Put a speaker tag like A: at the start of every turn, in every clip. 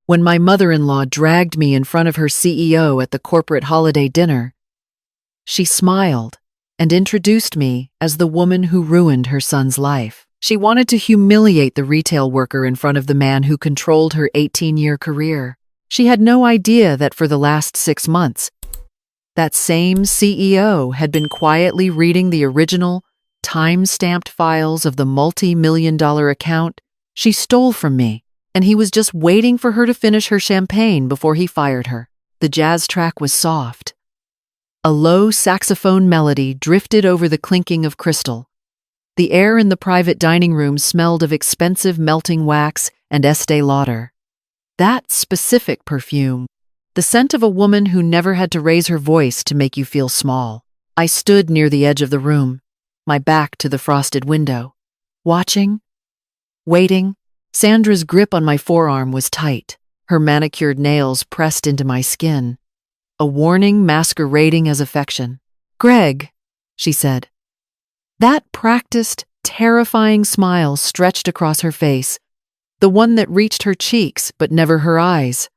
A: When my mother-in-law dragged me in front of her CEO at the corporate holiday dinner, she smiled and introduced me as the woman who ruined her son's life. She wanted to humiliate the retail worker in front of the man who controlled her 18-year career. She had no idea that for the last 6 months, that same CEO had been quietly reading the original, time-stamped files of the multi-million-dollar account she stole from me, and he was just waiting for her to finish her champagne before he fired her. The jazz track was soft. A low saxophone melody drifted over the clinking of crystal. The air in the private dining room smelled of expensive melting wax and Estee Lauder. That specific perfume, the scent of a woman who never had to raise her voice to make you feel small. I stood near the edge of the room, my back to the frosted window, watching, waiting. Sandra's grip on my forearm was tight, her manicured nails pressed into my skin, a warning masquerading as affection. "Greg," she said. That practiced, terrifying smile stretched across her face, the one that reached her cheeks but never her eyes.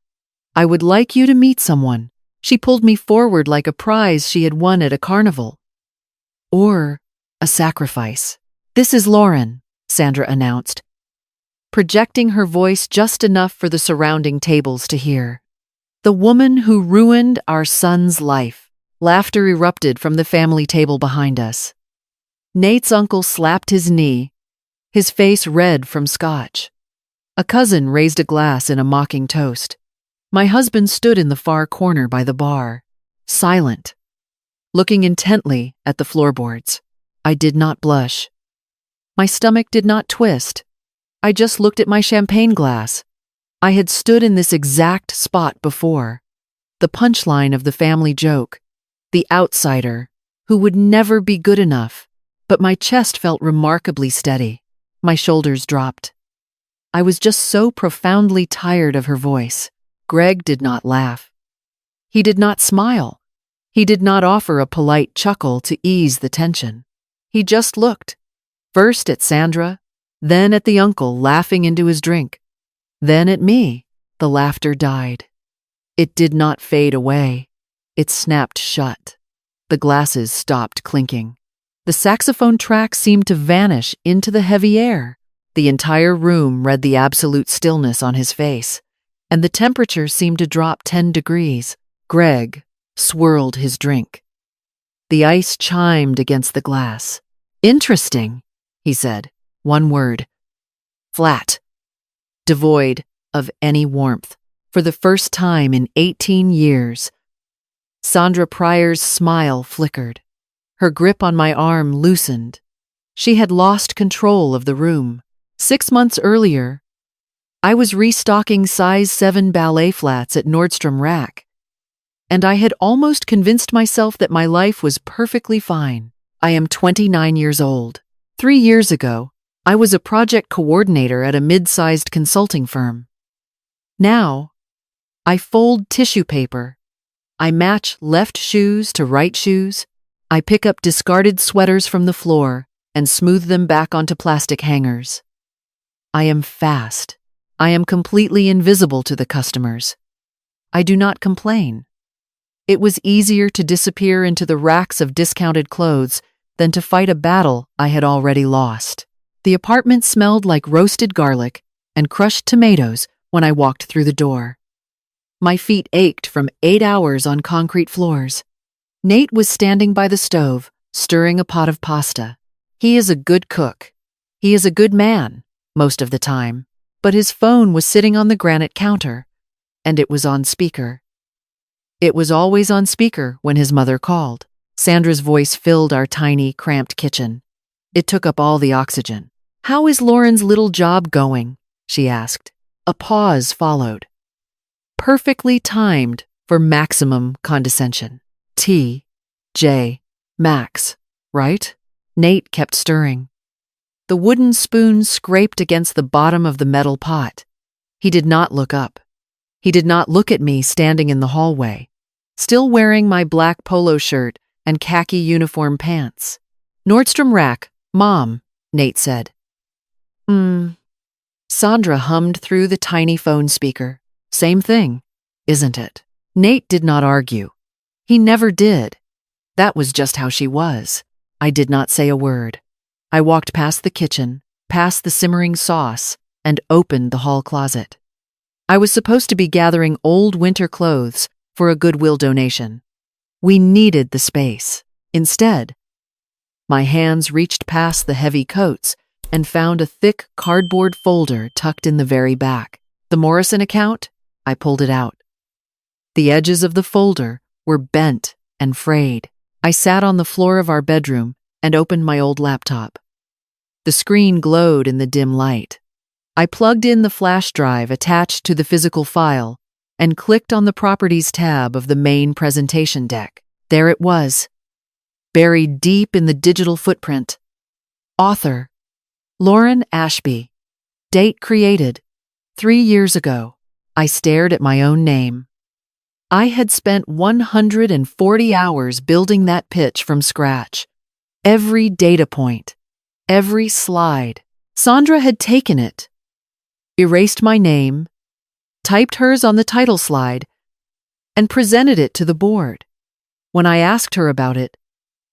A: "I would like you to meet someone." She pulled me forward like a prize she had won at a carnival. Or a sacrifice. "This is Lauren," Sandra announced, projecting her voice just enough for the surrounding tables to hear. "The woman who ruined our son's life." Laughter erupted from the family table behind us. Nate's uncle slapped his knee, his face red from scotch. A cousin raised a glass in a mocking toast. My husband stood in the far corner by the bar, silent, looking intently at the floorboards. I did not blush. My stomach did not twist. I just looked at my champagne glass. I had stood in this exact spot before. The punchline of the family joke, the outsider who would never be good enough. But my chest felt remarkably steady. My shoulders dropped. I was just so profoundly tired of her voice. Greg did not laugh. He did not smile. He did not offer a polite chuckle to ease the tension. He just looked, first at Sandra, then at the uncle laughing into his drink, then at me. The laughter died. It did not fade away. It snapped shut. The glasses stopped clinking. The saxophone track seemed to vanish into the heavy air. The entire room read the absolute stillness on his face, and the temperature seemed to drop 10 degrees. Greg swirled his drink. The ice chimed against the glass. "Interesting," he said. One word. Flat. Devoid of any warmth. For the first time in 18 years. Sandra Pryor's smile flickered. Her grip on my arm loosened. She had lost control of the room. 6 months earlier, I was restocking size 7 ballet flats at Nordstrom Rack, and I had almost convinced myself that my life was perfectly fine. I am 29 years old. 3 years ago, I was a project coordinator at a mid-sized consulting firm. Now, I fold tissue paper. I match left shoes to right shoes. I pick up discarded sweaters from the floor and smooth them back onto plastic hangers. I am fast. I am completely invisible to the customers. I do not complain. It was easier to disappear into the racks of discounted clothes than to fight a battle I had already lost. The apartment smelled like roasted garlic and crushed tomatoes when I walked through the door. My feet ached from 8 hours on concrete floors. Nate was standing by the stove, stirring a pot of pasta. He is a good cook. He is a good man, most of the time. But his phone was sitting on the granite counter, and it was on speaker. It was always on speaker when his mother called. Sandra's voice filled our tiny, cramped kitchen. It took up all the oxygen. "How is Lauren's little job going?" she asked. A pause followed. Perfectly timed for maximum condescension. T.J. Maxx, right? Nate kept stirring. The wooden spoon scraped against the bottom of the metal pot. He did not look up. He did not look at me standing in the hallway, still wearing my black polo shirt and khaki uniform pants. "Nordstrom Rack, Mom," Nate said. Sandra hummed through the tiny phone speaker. Same thing, isn't it? Nate did not argue. He never did. That was just how she was. I did not say a word. I walked past the kitchen, past the simmering sauce, and opened the hall closet. I was supposed to be gathering old winter clothes for a Goodwill donation. We needed the space. Instead, my hands reached past the heavy coats and found a thick cardboard folder tucked in the very back. The Morrison account? I pulled it out. The edges of the folder were bent and frayed. I sat on the floor of our bedroom and opened my old laptop. The screen glowed in the dim light. I plugged in the flash drive attached to the physical file and clicked on the Properties tab of the main presentation deck. There it was, buried deep in the digital footprint. Author, Lauren Ashby. Date created, 3 years ago. I stared at my own name. I had spent 140 hours building that pitch from scratch. Every data point, every slide. Sandra had taken it, erased my name, typed hers on the title slide, and presented it to the board. When I asked her about it,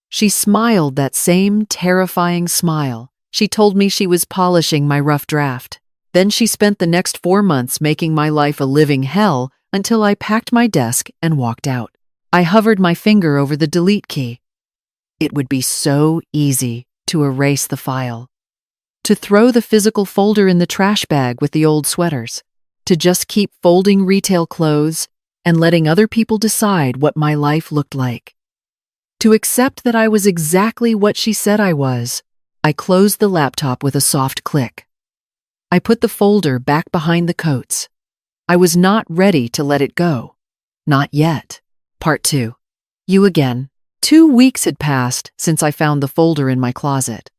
A: she smiled that same terrifying smile. She told me she was polishing my rough draft. Then she spent the next 4 months making my life a living hell until I packed my desk and walked out. I hovered my finger over the delete key. It would be so easy to erase the file, to throw the physical folder in the trash bag with the old sweaters, to just keep folding retail clothes and letting other people decide what my life looked like. To accept that I was exactly what she said I was, I closed the laptop with a soft click. I put the folder back behind the coats. I was not ready to let it go. Not yet. Part 2. You again. 2 weeks had passed since I found the folder in my closet.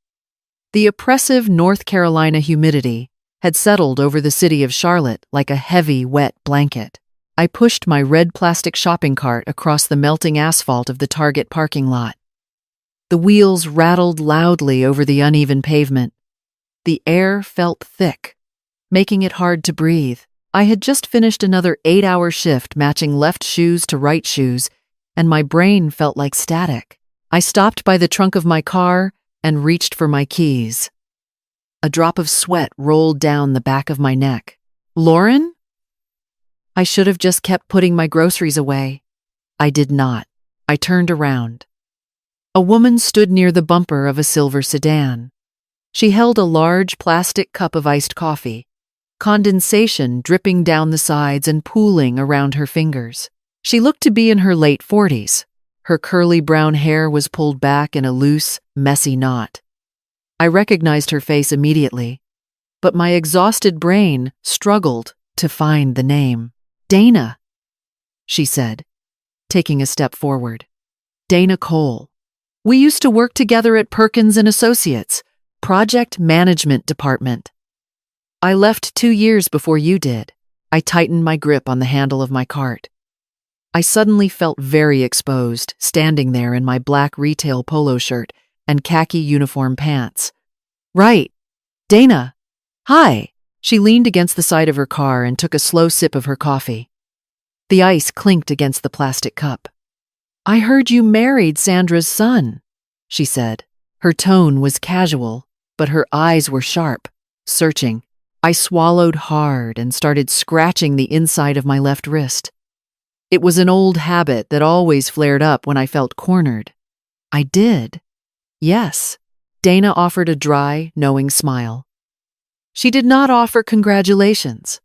A: The oppressive North Carolina humidity had settled over the city of Charlotte like a heavy, wet blanket. I pushed my red plastic shopping cart across the melting asphalt of the Target parking lot. The wheels rattled loudly over the uneven pavement. The air felt thick, making it hard to breathe. I had just finished another 8-hour shift matching left shoes to right shoes, and my brain felt like static. I stopped by the trunk of my car and reached for my keys. A drop of sweat rolled down the back of my neck. Lauren? I should have just kept putting my groceries away. I did not. I turned around. A woman stood near the bumper of a silver sedan. She held a large plastic cup of iced coffee, condensation dripping down the sides and pooling around her fingers. She looked to be in her late 40s. Her curly brown hair was pulled back in a loose, messy knot. I recognized her face immediately, but my exhausted brain struggled to find the name. Dana, she said, taking a step forward. Dana Cole. We used to work together at Perkins and Associates, Project Management Department. I left 2 years before you did. I tightened my grip on the handle of my cart. I suddenly felt very exposed, standing there in my black retail polo shirt and khaki uniform pants. Right. Dana. Hi. She leaned against the side of her car and took a slow sip of her coffee. The ice clinked against the plastic cup. I heard you married Sandra's son, she said. Her tone was casual, but her eyes were sharp, searching. I swallowed hard and started scratching the inside of my left wrist. It was an old habit that always flared up when I felt cornered. I did. Yes. Dana offered a dry, knowing smile. She did not offer congratulations.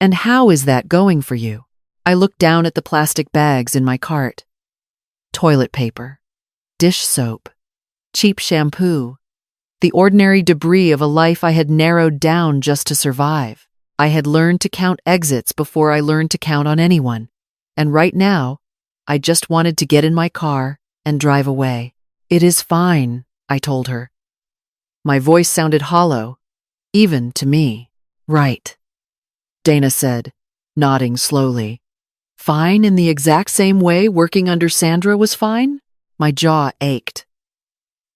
A: And how is that going for you? I looked down at the plastic bags in my cart. Toilet paper, dish soap, cheap shampoo, the ordinary debris of a life I had narrowed down just to survive. I had learned to count exits before I learned to count on anyone. And right now, I just wanted to get in my car and drive away. It is fine, I told her. My voice sounded hollow, even to me. Right, Dana said, nodding slowly. Fine in the exact same way working under Sandra was fine? My jaw ached.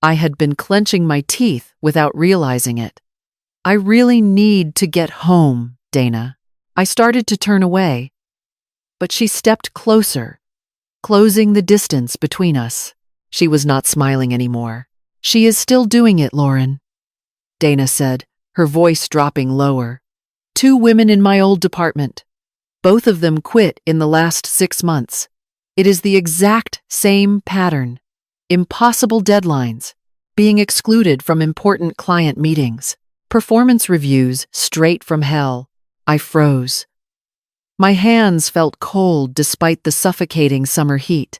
A: I had been clenching my teeth without realizing it. I really need to get home, Dana. I started to turn away, but she stepped closer, closing the distance between us. She was not smiling anymore. "She is still doing it, Lauren," Dana said, her voice dropping lower. "2 women in my old department. Both of them quit in the last 6 months. It is the exact same pattern. Impossible deadlines, being excluded from important client meetings, performance reviews straight from hell." I froze. My hands felt cold despite the suffocating summer heat.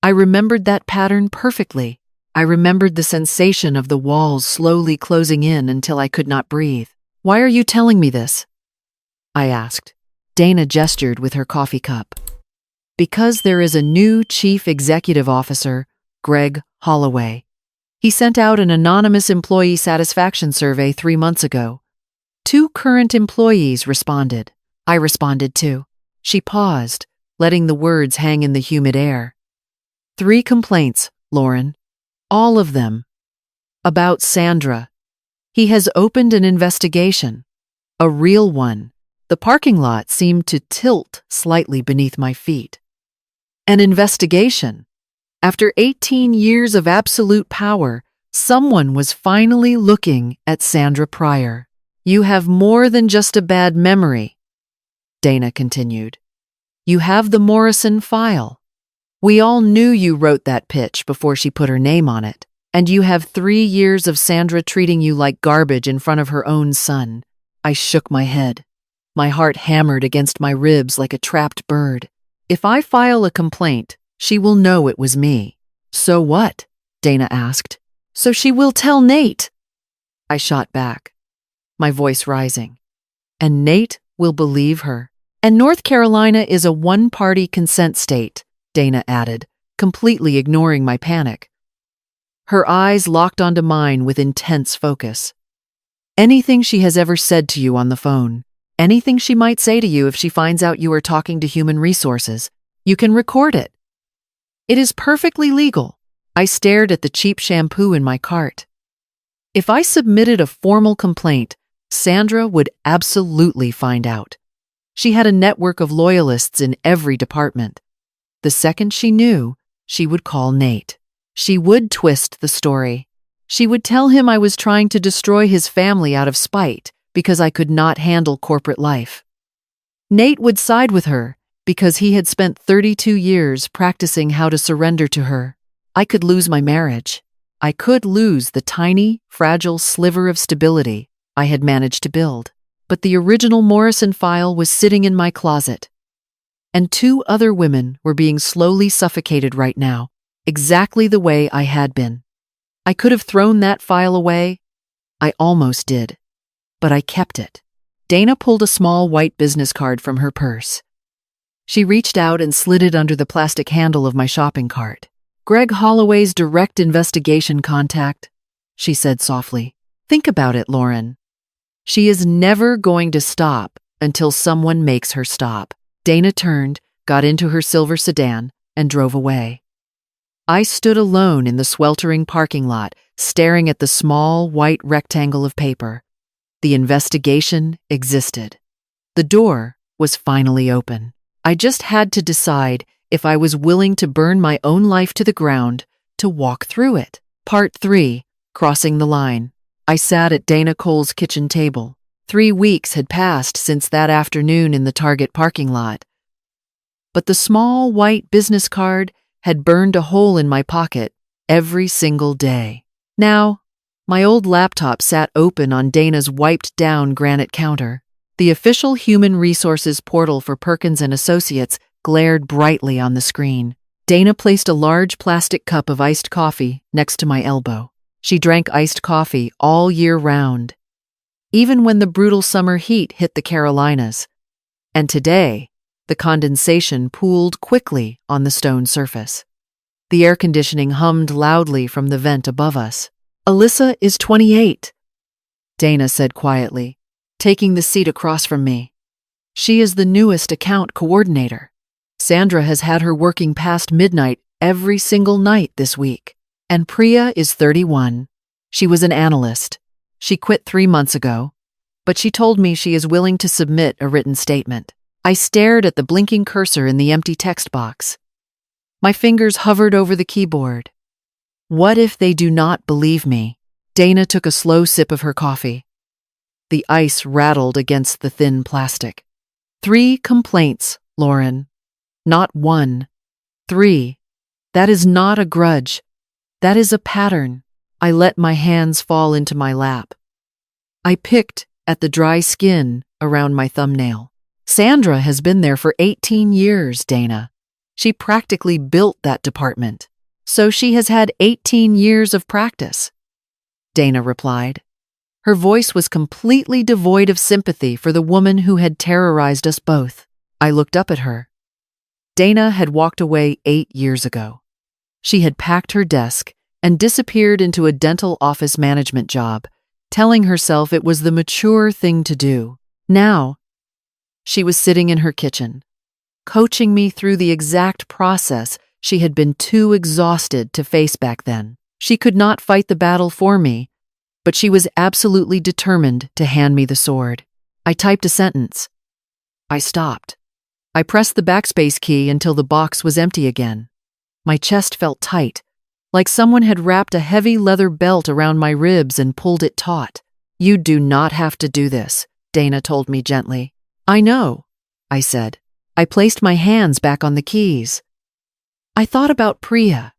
A: I remembered that pattern perfectly. I remembered the sensation of the walls slowly closing in until I could not breathe. "Why are you telling me this?" I asked. Dana gestured with her coffee cup. "Because there is a new chief executive officer, Greg Holloway. He sent out an anonymous employee satisfaction survey 3 months ago. 2 current employees responded. I responded too." She paused, letting the words hang in the humid air. 3 complaints, Lauren. All of them. About Sandra. He has opened an investigation. A real one. The parking lot seemed to tilt slightly beneath my feet. An investigation. After 18 years of absolute power, someone was finally looking at Sandra Pryor. "You have more than just a bad memory," Dana continued. "You have the Morrison file. We all knew you wrote that pitch before she put her name on it, and you have 3 years of Sandra treating you like garbage in front of her own son." I shook my head. My heart hammered against my ribs like a trapped bird. "If I file a complaint, she will know it was me." "So what?" Dana asked. "So she will tell Nate," I shot back, my voice rising. "And Nate will believe her. And North Carolina is a one-party consent state," Dana added, completely ignoring my panic. Her eyes locked onto mine with intense focus. "Anything she has ever said to you on the phone, anything she might say to you if she finds out you are talking to human resources, you can record it. It is perfectly legal." I stared at the cheap shampoo in my cart. If I submitted a formal complaint, Sandra would absolutely find out. She had a network of loyalists in every department. The second she knew, she would call Nate. She would twist the story. She would tell him I was trying to destroy his family out of spite because I could not handle corporate life. Nate would side with her because he had spent 32 years practicing how to surrender to her. I could lose my marriage. I could lose the tiny, fragile sliver of stability I had managed to build. But the original Morrison file was sitting in my closet. And 2 other women were being slowly suffocated right now, exactly the way I had been. I could have thrown that file away. I almost did. But I kept it. Dana pulled a small white business card from her purse. She reached out and slid it under the plastic handle of my shopping cart. "Greg Holloway's direct investigation contact," she said softly. "Think about it, Lauren. She is never going to stop until someone makes her stop." Dana turned, got into her silver sedan, and drove away. I stood alone in the sweltering parking lot, staring at the small, white rectangle of paper. The investigation existed. The door was finally open. I just had to decide if I was willing to burn my own life to the ground to walk through it. Part 3, Crossing the Line. I sat at Dana Cole's kitchen table. 3 weeks had passed since that afternoon in the Target parking lot. But the small white business card had burned a hole in my pocket every single day. Now, my old laptop sat open on Dana's wiped-down granite counter. The official human resources portal for Perkins and Associates glared brightly on the screen. Dana placed a large plastic cup of iced coffee next to my elbow. She drank iced coffee all year round, even when the brutal summer heat hit the Carolinas. And today, the condensation pooled quickly on the stone surface. The air conditioning hummed loudly from the vent above us. "Alyssa is 28, Dana said quietly, taking the seat across from me. "She is the newest account coordinator. Sandra has had her working past midnight every single night this week. And Priya is 31. She was an analyst. She quit 3 months ago. but she told me she is willing to submit a written statement. I stared at the blinking cursor in the empty text box. My fingers hovered over the keyboard. What if they do not believe me? Dana took a slow sip of her coffee. The ice rattled against the thin plastic. 3 complaints, Lauren. Not 1. 3. That is not a grudge. That is a pattern. I let my hands fall into my lap. I picked at the dry skin around my thumbnail. Sandra has been there for 18 years, Dana. She practically built that department. So she has had 18 years of practice, Dana replied. Her voice was completely devoid of sympathy for the woman who had terrorized us both. I looked up at her. Dana had walked away 8 years ago. She had packed her desk and disappeared into a dental office management job, telling herself it was the mature thing to do. Now, she was sitting in her kitchen, coaching me through the exact process she had been too exhausted to face back then. She could not fight the battle for me, but she was absolutely determined to hand me the sword. I typed a sentence. I stopped. I pressed the backspace key until the box was empty again. My chest felt tight, like someone had wrapped a heavy leather belt around my ribs and pulled it taut. You do not have to do this, Dana told me gently. I know, I said. I placed my hands back on the keys. I thought about Priya.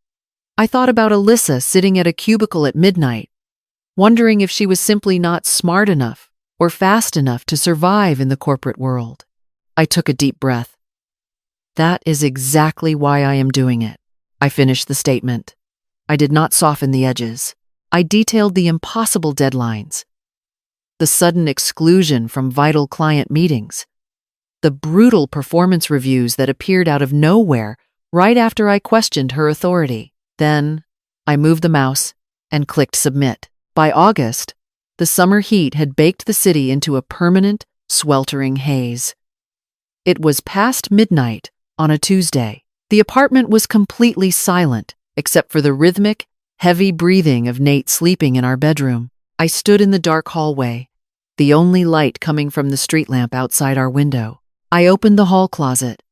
A: I thought about Alyssa sitting at a cubicle at midnight, wondering if she was simply not smart enough or fast enough to survive in the corporate world. I took a deep breath. That is exactly why I am doing it. I finished the statement. I did not soften the edges. I detailed the impossible deadlines, the sudden exclusion from vital client meetings, the brutal performance reviews that appeared out of nowhere right after I questioned her authority. Then, I moved the mouse and clicked submit. By August, the summer heat had baked the city into a permanent, sweltering haze. It was past midnight on a Tuesday. The apartment was completely silent, except for the rhythmic, heavy breathing of Nate sleeping in our bedroom. I stood in the dark hallway, the only light coming from the street lamp outside our window. I opened the hall closet.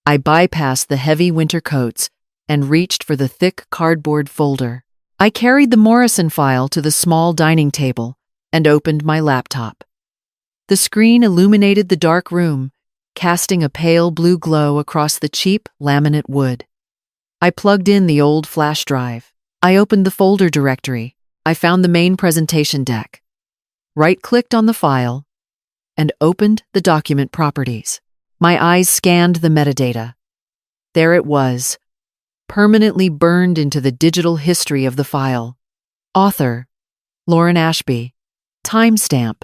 A: I bypassed the heavy winter coats and reached for the thick cardboard folder. I carried the Morrison file to the small dining table and opened my laptop. The screen illuminated the dark room, casting a pale blue glow across the cheap laminate wood. I plugged in the old flash drive. I opened the folder directory. I found the main presentation deck, right-clicked on the file, and opened the document properties. My eyes scanned the metadata. There it was, permanently burned into the digital history of the file. Author, Lauren Ashby. Timestamp,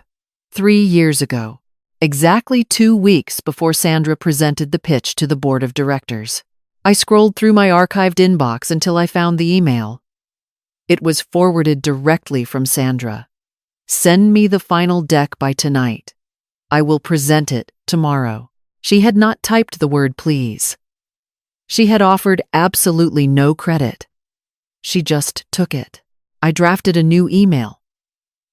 A: 3 years ago. Exactly 2 weeks before Sandra presented the pitch to the board of directors. I scrolled through my archived inbox until I found the email. It was forwarded directly from Sandra. Send me the final deck by tonight. I will present it tomorrow. She had not typed the word please. She had offered absolutely no credit. She just took it. I drafted a new email.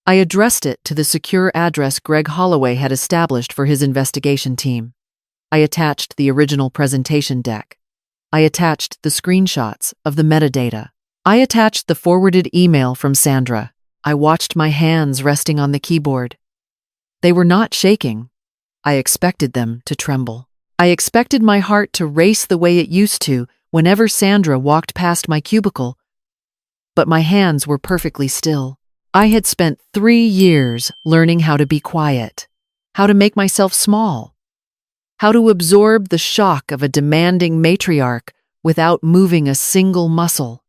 A: I addressed it to the secure address Greg Holloway had established for his investigation team. I attached the original presentation deck. I attached the screenshots of the metadata. I attached the forwarded email from Sandra. I watched my hands resting on the keyboard. They were not shaking. I expected them to tremble. I expected my heart to race the way it used to whenever Sandra walked past my cubicle. But my hands were perfectly still. I had spent 3 years learning how to be quiet, how to make myself small, how to absorb the shock of a demanding matriarch without moving a single muscle.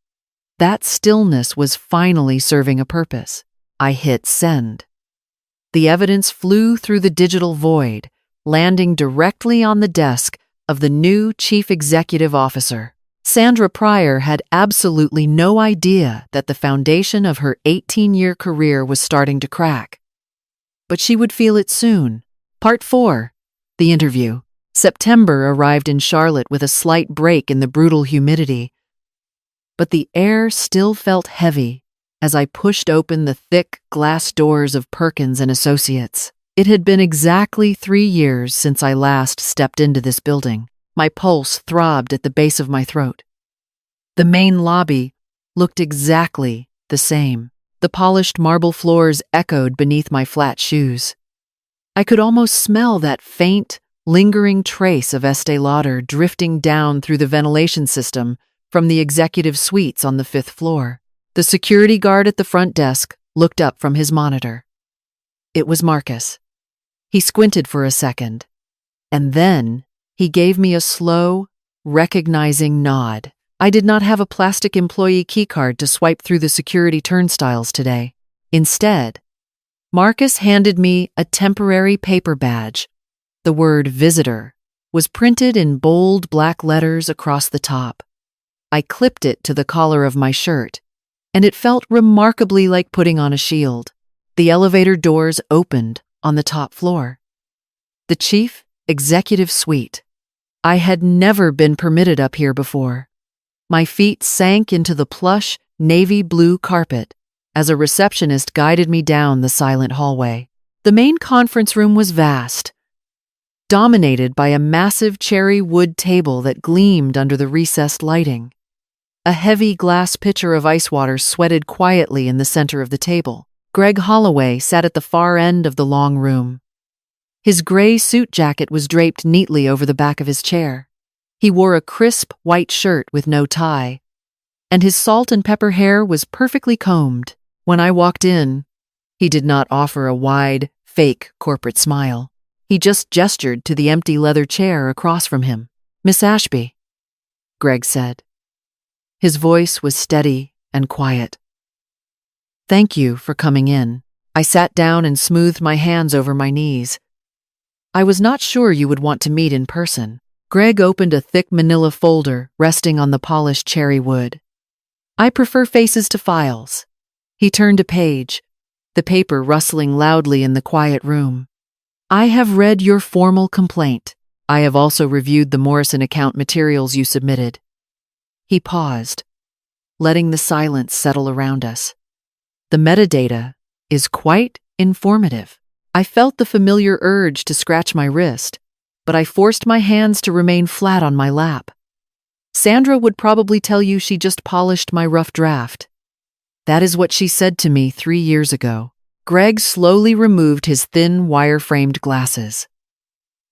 A: That stillness was finally serving a purpose. I hit send. The evidence flew through the digital void, landing directly on the desk of the new chief executive officer. Sandra Pryor had absolutely no idea that the foundation of her 18-year career was starting to crack. But she would feel it soon. Part 4. The interview. September arrived in Charlotte with a slight break in the brutal humidity. But the air still felt heavy as I pushed open the thick glass doors of Perkins and Associates. It had been exactly 3 years since I last stepped into this building. My pulse throbbed at the base of my throat. The main lobby looked exactly the same. The polished marble floors echoed beneath my flat shoes. I could almost smell that faint, lingering trace of Estee Lauder drifting down through the ventilation system from the executive suites on the 5th floor. The security guard at the front desk looked up from his monitor. It was Marcus. He squinted for a second, and then he gave me a slow, recognizing nod. I did not have a plastic employee keycard to swipe through the security turnstiles today. Instead, Marcus handed me a temporary paper badge. The word visitor was printed in bold black letters across the top. I clipped it to the collar of my shirt, and it felt remarkably like putting on a shield. The elevator doors opened on the top floor. The chief executive suite. I had never been permitted up here before. My feet sank into the plush, navy blue carpet as a receptionist guided me down the silent hallway. The main conference room was vast, dominated by a massive cherry wood table that gleamed under the recessed lighting. A heavy glass pitcher of ice water sweated quietly in the center of the table. Greg Holloway sat at the far end of the long room. His gray suit jacket was draped neatly over the back of his chair. He wore a crisp white shirt with no tie, and his salt and pepper hair was perfectly combed. When I walked in, he did not offer a wide, fake corporate smile. He just gestured to the empty leather chair across from him. "Miss Ashby," Greg said. His voice was steady and quiet. "Thank you for coming in." I sat down and smoothed my hands over my knees. "I was not sure you would want to meet in person." Greg opened a thick manila folder resting on the polished cherry wood. "I prefer faces to files." He turned a page, the paper rustling loudly in the quiet room. "I have read your formal complaint. I have also reviewed the Morrison account materials you submitted." He paused, letting the silence settle around us. "The metadata is quite informative." I felt the familiar urge to scratch my wrist, but I forced my hands to remain flat on my lap. "Sandra would probably tell you she just polished my rough draft." That is what she said to me 3 years ago. Greg slowly removed his thin, wire-framed glasses.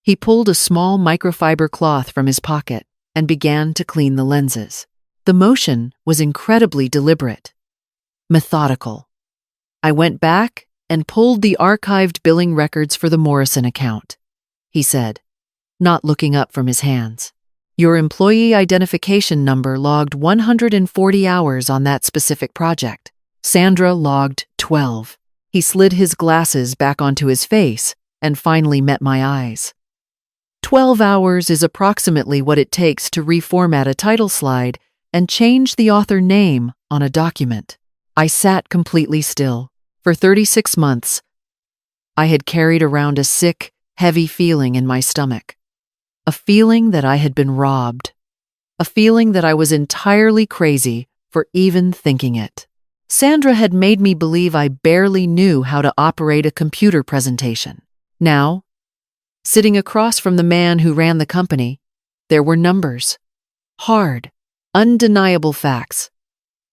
A: He pulled a small microfiber cloth from his pocket and began to clean the lenses. The motion was incredibly deliberate, methodical. I went back and pulled the archived billing records for the Morrison account, he said, not looking up from his hands. "Your employee identification number logged 140 hours on that specific project. Sandra logged 12. He slid his glasses back onto his face and finally met my eyes. 12 hours is approximately what it takes to reformat a title slide and change the author name on a document. I sat completely still. For 36 months, I had carried around a sick, heavy feeling in my stomach. A feeling that I had been robbed. A feeling that I was entirely crazy for even thinking it. Sandra had made me believe I barely knew how to operate a computer presentation. Now, sitting across from the man who ran the company, there were numbers. Hard, undeniable facts.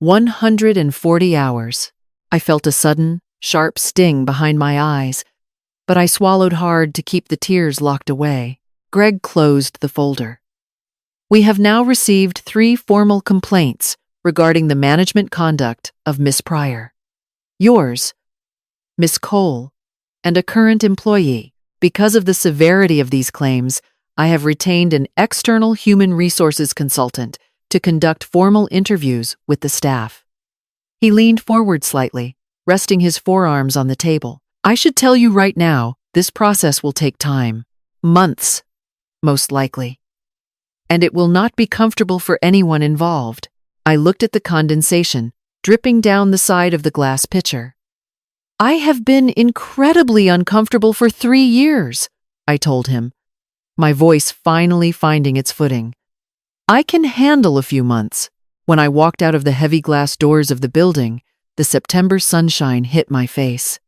A: 140 hours. I felt a sudden, sharp sting behind my eyes, but I swallowed hard to keep the tears locked away. Greg closed the folder. "We have now received 3 formal complaints regarding the management conduct of Miss Pryor. Yours, Miss Cole, and a current employee. Because of the severity of these claims, I have retained an external human resources consultant to conduct formal interviews with the staff." He leaned forward slightly, resting his forearms on the table. "I should tell you right now, this process will take time. Months, most likely. And it will not be comfortable for anyone involved." I looked at the condensation, dripping down the side of the glass pitcher. "I have been incredibly uncomfortable for 3 years, I told him, my voice finally finding its footing. "I can handle a few months." When I walked out of the heavy glass doors of the building, the September sunshine hit my face.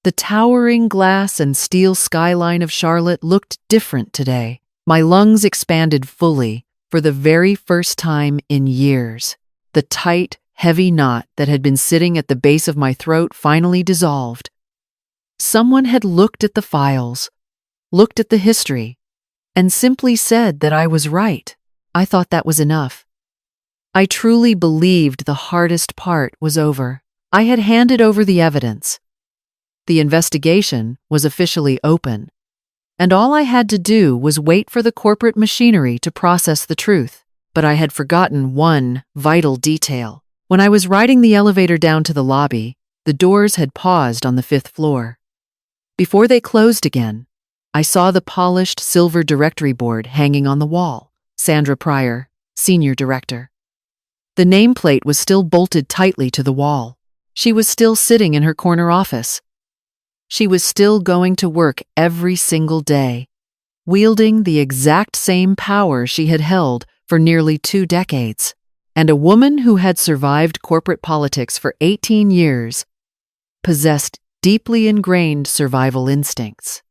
A: The towering glass and steel skyline of Charlotte looked different today. My lungs expanded fully for the very first time in years. The tight, heavy knot that had been sitting at the base of my throat finally dissolved. Someone had looked at the files, looked at the history, and simply said that I was right. I thought that was enough. I truly believed the hardest part was over. I had handed over the evidence. The investigation was officially open, and all I had to do was wait for the corporate machinery to process the truth. But I had forgotten one vital detail. When I was riding the elevator down to the lobby, the doors had paused on the 5th floor. Before they closed again, I saw the polished silver directory board hanging on the wall. Sandra Pryor, Senior Director. The nameplate was still bolted tightly to the wall. She was still sitting in her corner office. She was still going to work every single day, wielding the exact same power she had held for nearly 2 decades. And a woman who had survived corporate politics for 18 years possessed deeply ingrained survival instincts.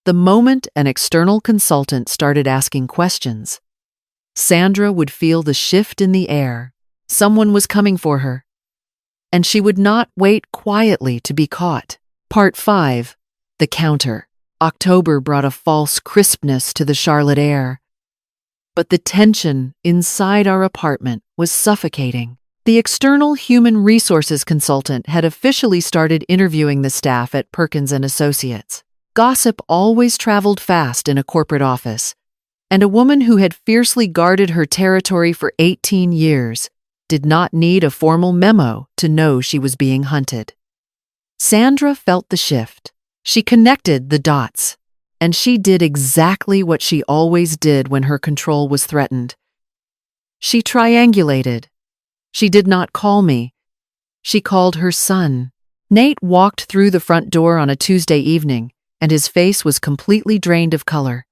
A: The moment an external consultant started asking questions, Sandra would feel the shift in the air. Someone was coming for her, and she would not wait quietly to be caught. Part 5. The Counter. October brought a false crispness to the Charlotte air, but the tension inside our apartment was suffocating. The external human resources consultant had officially started interviewing the staff at Perkins & Associates. Gossip always traveled fast in a corporate office, and a woman who had fiercely guarded her territory for 18 years did not need a formal memo to know she was being hunted. Sandra felt the shift. She connected the dots, and she did exactly what she always did when her control was threatened. She triangulated. She did not call me. She called her son. Nate walked through the front door on a Tuesday evening, and his face was completely drained of color.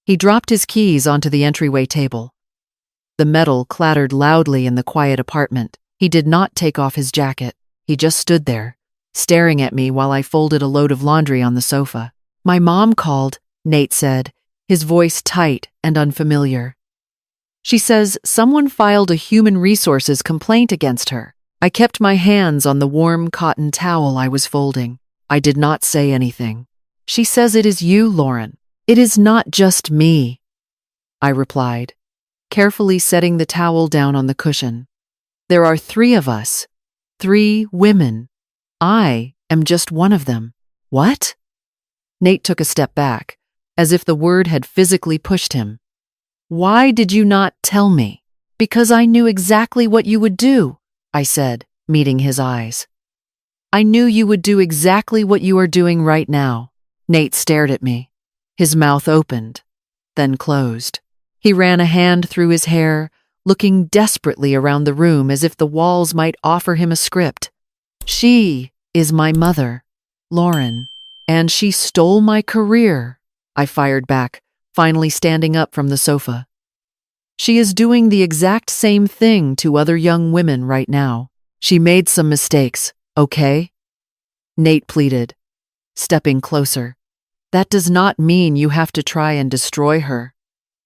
A: He dropped his keys onto the entryway table. The metal clattered loudly in the quiet apartment. He did not take off his jacket. He just stood there, staring at me while I folded a load of laundry on the sofa. "My mom called," Nate said, his voice tight and unfamiliar. "She says someone filed a human resources complaint against her." I kept my hands on the warm cotton towel I was folding. I did not say anything. "She says it is you, Lauren. It is not just me," I replied, carefully setting the towel down on the cushion. "There are 3 of us, 3 women. I am just one of them." "What?" Nate took a step back, as if the word had physically pushed him. "Why did you not tell me?" "Because I knew exactly what you would do," I said, meeting his eyes. "I knew you would do exactly what you are doing right now." Nate stared at me. His mouth opened, then closed. He ran a hand through his hair, looking desperately around the room as if the walls might offer him a script. "She is my mother, Lauren, and she stole my career," I fired back, finally standing up from the sofa. "She is doing the exact same thing to other young women right now. She made some mistakes, okay?" Nate pleaded, stepping closer. "That does not mean you have to try and destroy her.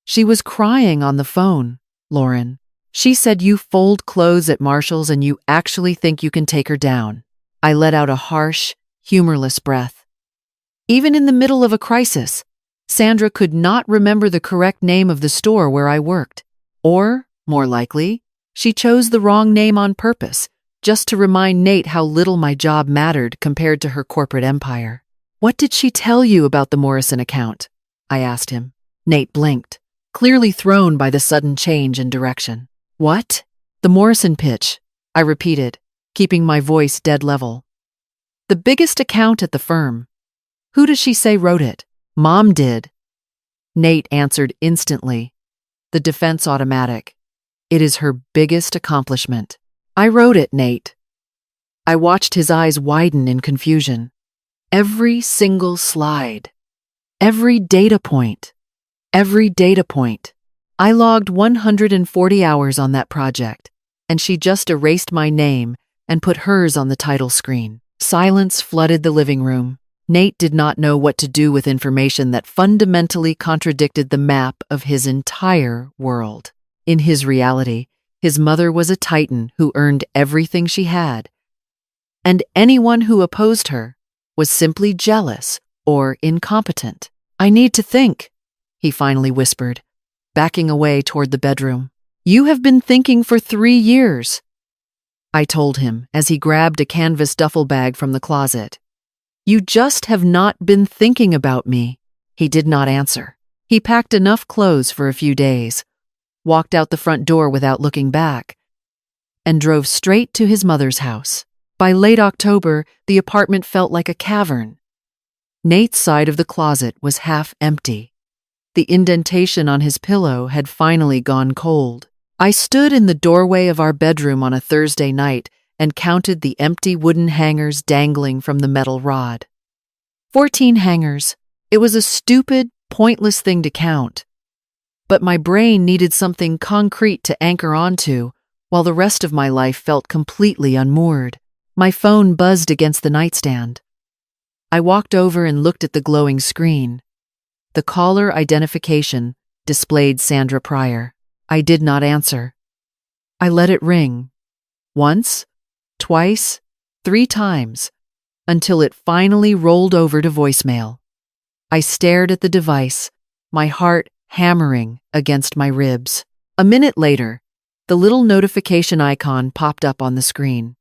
A: She was crying on the phone, Lauren. She said you fold clothes at Marshall's and you actually think you can take her down." I let out a harsh, humorless breath. Even in the middle of a crisis, Sandra could not remember the correct name of the store where I worked. Or, more likely, she chose the wrong name on purpose, just to remind Nate how little my job mattered compared to her corporate empire. "What did she tell you about the Morrison account?" I asked him. Nate blinked, clearly thrown by the sudden change in direction. "What?" "The Morrison pitch," I repeated, keeping my voice dead level. "The biggest account at the firm. Who does she say wrote it?" "Mom did." Nate answered instantly, the defense automatic. "It is her biggest accomplishment." "I wrote it, Nate." I watched his eyes widen in confusion. Every single slide. Every data point. Every data point. I logged 140 hours on that project, and she just erased my name and put hers on the title screen. Silence flooded the living room. Nate did not know what to do with information that fundamentally contradicted the map of his entire world. In his reality, his mother was a titan who earned everything she had, and anyone who opposed her was simply jealous or incompetent. "I need to think," he finally whispered, backing away toward the bedroom. "You have been thinking for 3 years," I told him as he grabbed a canvas duffel bag from the closet. "You just have not been thinking about me." He did not answer. He packed enough clothes for a few days, walked out the front door without looking back, and drove straight to his mother's house. By late October, the apartment felt like a cavern. Nate's side of the closet was half empty. The indentation on his pillow had finally gone cold. I stood in the doorway of our bedroom on a Thursday night and counted the empty wooden hangers dangling from the metal rod. 14 hangers. It was a stupid, pointless thing to count. But my brain needed something concrete to anchor onto, while the rest of my life felt completely unmoored. My phone buzzed against the nightstand. I walked over and looked at the glowing screen. The caller identification displayed Sandra Pryor. I did not answer. I let it ring. Once, twice, 3 times, until it finally rolled over to voicemail. I stared at the device, my heart hammering against my ribs. A minute later, the little notification icon popped up on the screen.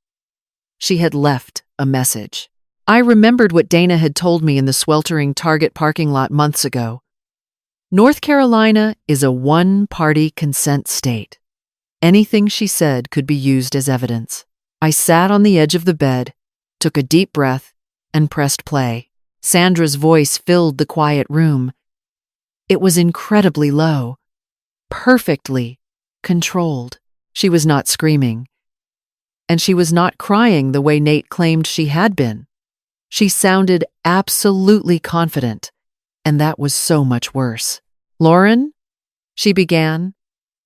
A: She had left a message. I remembered what Dana had told me in the sweltering Target parking lot months ago. North Carolina is a one-party consent state. Anything she said could be used as evidence. I sat on the edge of the bed, took a deep breath, and pressed play. Sandra's voice filled the quiet room. It was incredibly low, perfectly controlled. She was not screaming, and she was not crying the way Nate claimed she had been. She sounded absolutely confident, and that was so much worse. "Lauren?" she began,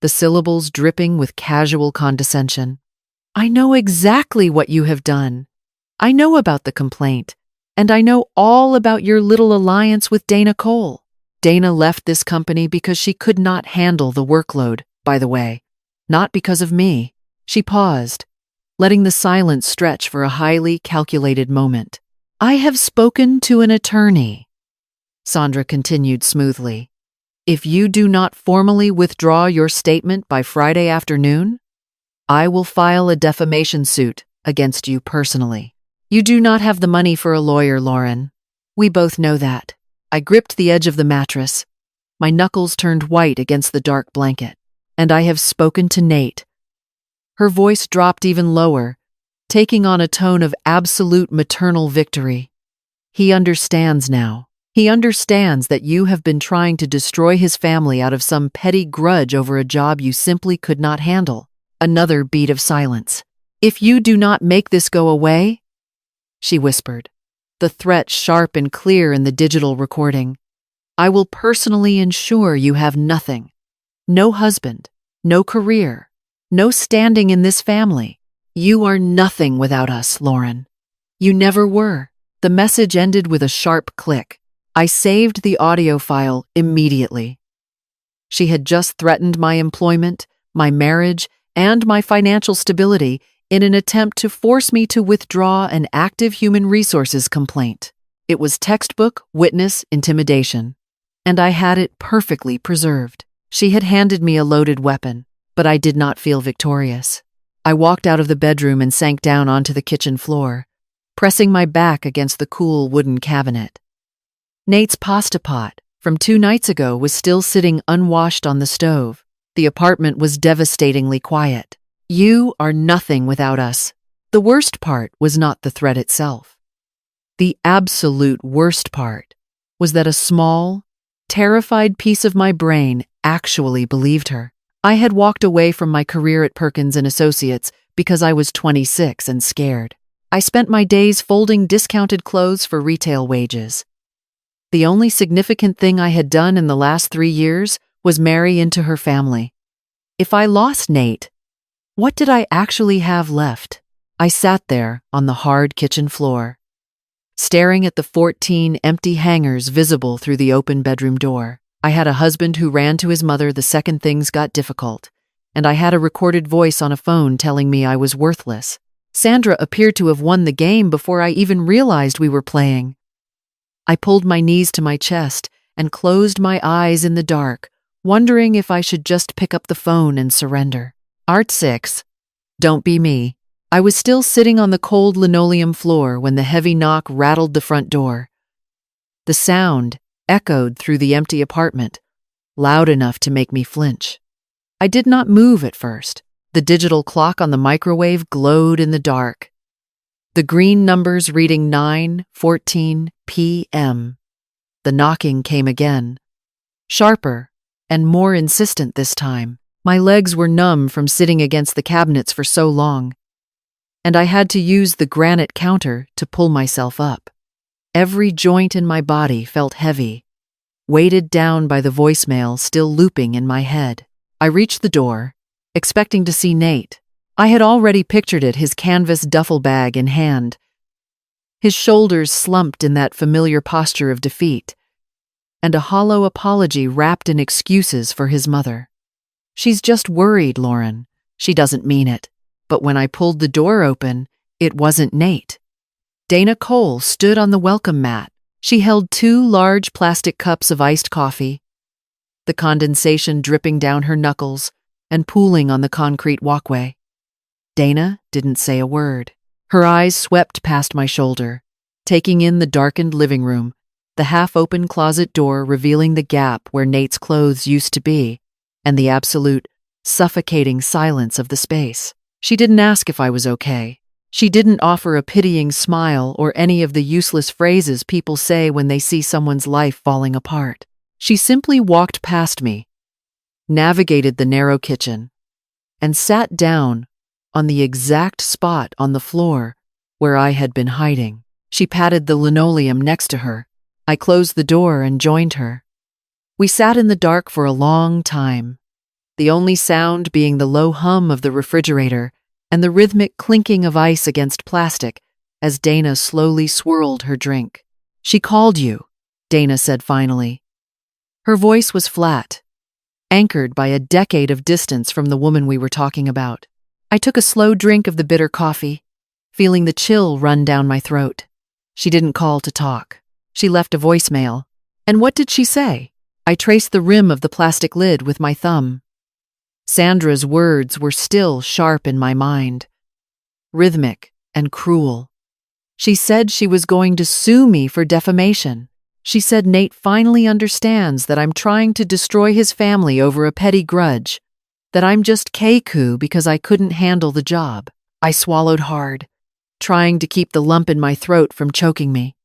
A: the syllables dripping with casual condescension. "I know exactly what you have done. I know about the complaint, and I know all about your little alliance with Dana Cole. Dana left this company because she could not handle the workload, by the way, not because of me." She paused, letting the silence stretch for a highly calculated moment. "I have spoken to an attorney," Sandra continued smoothly. "If you do not formally withdraw your statement by Friday afternoon, I will file a defamation suit against you personally. You do not have the money for a lawyer, Lauren. We both know that." I gripped the edge of the mattress. My knuckles turned white against the dark blanket. "And I have spoken to Nate." Her voice dropped even lower, taking on a tone of absolute maternal victory. "He understands now. He understands that you have been trying to destroy his family out of some petty grudge over a job you simply could not handle." Another beat of silence. "If you do not make this go away," she whispered, the threat sharp and clear in the digital recording, "I will personally ensure you have nothing. No husband, no career, no standing in this family. You are nothing without us, Lauren. You never were." The message ended with a sharp click. I saved the audio file immediately. She had just threatened my employment, my marriage, and my financial stability in an attempt to force me to withdraw an active human resources complaint. It was textbook witness intimidation, and I had it perfectly preserved. She had handed me a loaded weapon, but I did not feel victorious. I walked out of the bedroom and sank down onto the kitchen floor, pressing my back against the cool wooden cabinet. Nate's pasta pot from 2 nights ago was still sitting unwashed on the stove. The apartment was devastatingly quiet. "You are nothing without us." The worst part was not the threat itself. The absolute worst part was that a small, terrified piece of my brain actually believed her. I had walked away from my career at Perkins and Associates because I was 26 and scared. I spent my days folding discounted clothes for retail wages. The only significant thing I had done in the last 3 years was marry into her family. If I lost Nate, what did I actually have left? I sat there on the hard kitchen floor, staring at the 14 empty hangers visible through the open bedroom door. I had a husband who ran to his mother the second things got difficult, and I had a recorded voice on a phone telling me I was worthless. Sandra appeared to have won the game before I even realized we were playing. I pulled my knees to my chest and closed my eyes in the dark, wondering if I should just pick up the phone and surrender. Art 6. Don't be me. I was still sitting on the cold linoleum floor when the heavy knock rattled the front door. The sound echoed through the empty apartment, loud enough to make me flinch. I did not move at first. The digital clock on the microwave glowed in the dark, the green numbers reading 9:14 p.m. The knocking came again, sharper and more insistent this time. My legs were numb from sitting against the cabinets for so long, and I had to use the granite counter to pull myself up. Every joint in my body felt heavy, weighted down by the voicemail still looping in my head. I reached the door, expecting to see Nate. I had already pictured it, his canvas duffel bag in hand, his shoulders slumped in that familiar posture of defeat, and a hollow apology wrapped in excuses for his mother. She's just worried, Lauren. She doesn't mean it. But when I pulled the door open, it wasn't Nate. Dana Cole stood on the welcome mat. She held 2 large plastic cups of iced coffee, the condensation dripping down her knuckles and pooling on the concrete walkway. Dana didn't say a word. Her eyes swept past my shoulder, taking in the darkened living room, the half-open closet door revealing the gap where Nate's clothes used to be, and the absolute, suffocating silence of the space. She didn't ask if I was okay. She didn't offer a pitying smile or any of the useless phrases people say when they see someone's life falling apart. She simply walked past me, navigated the narrow kitchen, and sat down on the exact spot on the floor where I had been hiding. She patted the linoleum next to her. I closed the door and joined her. We sat in the dark for a long time, the only sound being the low hum of the refrigerator and the rhythmic clinking of ice against plastic as Dana slowly swirled her drink. "She called you," Dana said finally. Her voice was flat, anchored by a decade of distance from the woman we were talking about. I took a slow drink of the bitter coffee, feeling the chill run down my throat. She didn't call to talk. She left a voicemail. And what did she say? I traced the rim of the plastic lid with my thumb. Sandra's words were still sharp in my mind, rhythmic and cruel. She said she was going to sue me for defamation. She said Nate finally understands that I'm trying to destroy his family over a petty grudge, that I'm just Keiku because I couldn't handle the job. I swallowed hard, trying to keep the lump in my throat from choking me.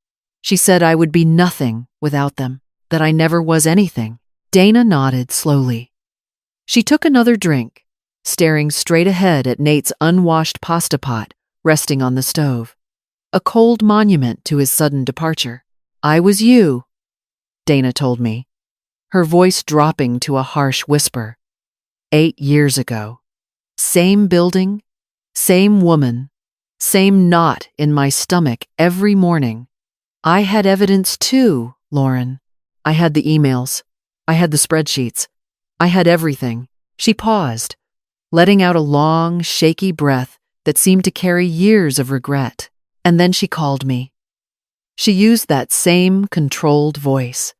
A: She said I would be nothing without them, that I never was anything. Dana nodded slowly. She took another drink, staring straight ahead at Nate's unwashed pasta pot resting on the stove, a cold monument to his sudden departure. "I was you," Dana told me, her voice dropping to a harsh whisper. 8 years ago. Same building, same woman, same knot in my stomach every morning. I had evidence too, Lauren. I had the emails. I had the spreadsheets. I had everything. She paused, letting out a long, shaky breath that seemed to carry years of regret. And then she called me. She used that same controlled voice.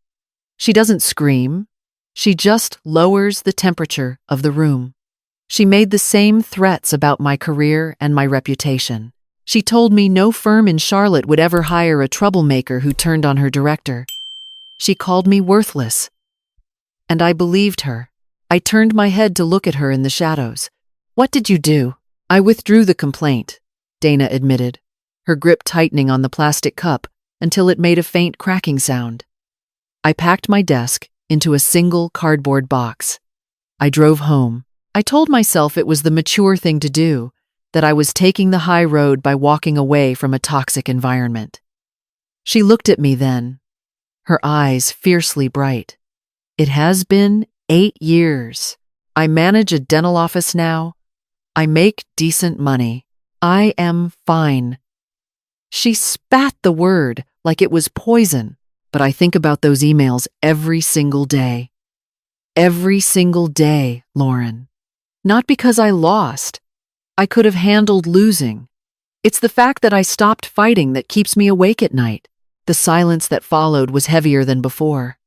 A: She doesn't scream. She just lowers the temperature of the room. She made the same threats about my career and my reputation. She told me no firm in Charlotte would ever hire a troublemaker who turned on her director. She called me worthless. And I believed her. I turned my head to look at her in the shadows. "What did you do?" "I withdrew the complaint," Dana admitted, her grip tightening on the plastic cup until it made a faint cracking sound. I packed my desk into a single cardboard box. I drove home. I told myself it was the mature thing to do, that I was taking the high road by walking away from a toxic environment. She looked at me then, her eyes fiercely bright. "It has been 8 years. I manage a dental office now. I make decent money. I am fine. She spat the word like it was poison, but I think about those emails every single day. Every single day, Lauren. Not because I lost. I could have handled losing. It's the fact that I stopped fighting that keeps me awake at night. The silence that followed was heavier than before.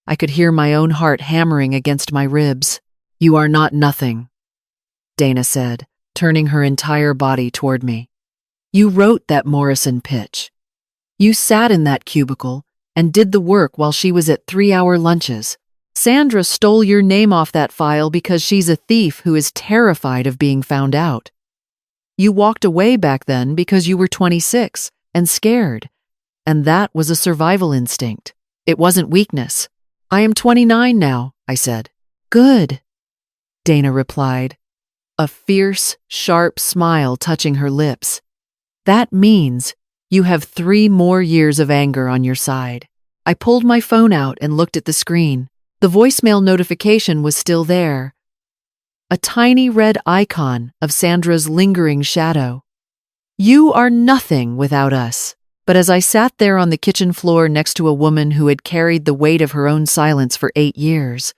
A: I could hear my own heart hammering against my ribs. You are not nothing, Dana said, turning her entire body toward me. You wrote that Morrison pitch. You sat in that cubicle and did the work while she was at 3-hour lunches. Sandra stole your name off that file because she's a thief who is terrified of being found out. You walked away back then because you were 26 and scared, and that was a survival instinct. It wasn't weakness. I am 29 now, I said. Good, Dana replied, a fierce, sharp smile touching her lips. That means you have 3 more years of anger on your side. I pulled my phone out and looked at the screen. The voicemail notification was still there. A tiny red icon of Sandra's lingering shadow. You are nothing without us. But as I sat there on the kitchen floor next to a woman who had carried the weight of her own silence for 8 years,